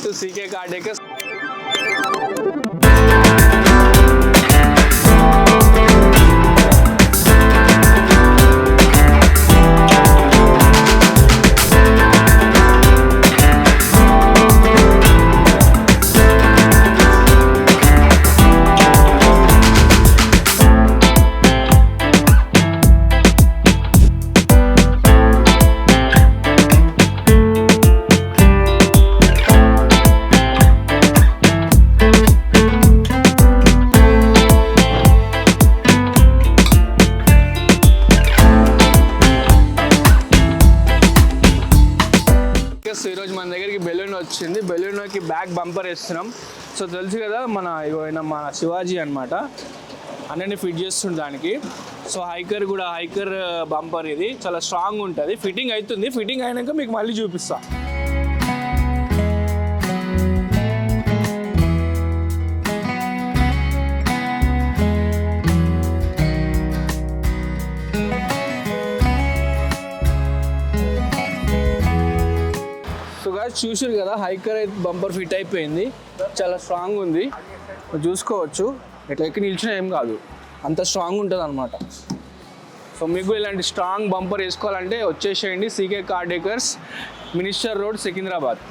Back to CK car decors. ఈరోజు మన దగ్గరికి బెలూన్ వచ్చింది. బెలూన్కి బ్యాక్ బంపర్ వేస్తున్నాం. సో తెలుసు కదా మన శివాజీ అనమాట, అన్నీ ఫిట్ చేస్తుంది దానికి. సో హైకర్ బంపర్ ఇది చాలా స్ట్రాంగ్ ఉంటుంది. ఫిట్టింగ్ అవుతుంది. ఫిట్టింగ్ అయినాక మీకు మళ్ళీ చూపిస్తా. చూసారు కదా, హైకర్ బంపర్ ఫిట్ అయిపోయింది. చాలా స్ట్రాంగ్ ఉంది, చూసుకోవచ్చు. ఇట్లా ఎక్కి నిల్చున్నా ఏం కాదు, అంత స్ట్రాంగ్ ఉంటుంది అనమాట. సో మీకు ఇలాంటి స్ట్రాంగ్ బంపర్ వేసుకోవాలంటే వచ్చేసేయండి CK car decors, minister road, Secunderabad.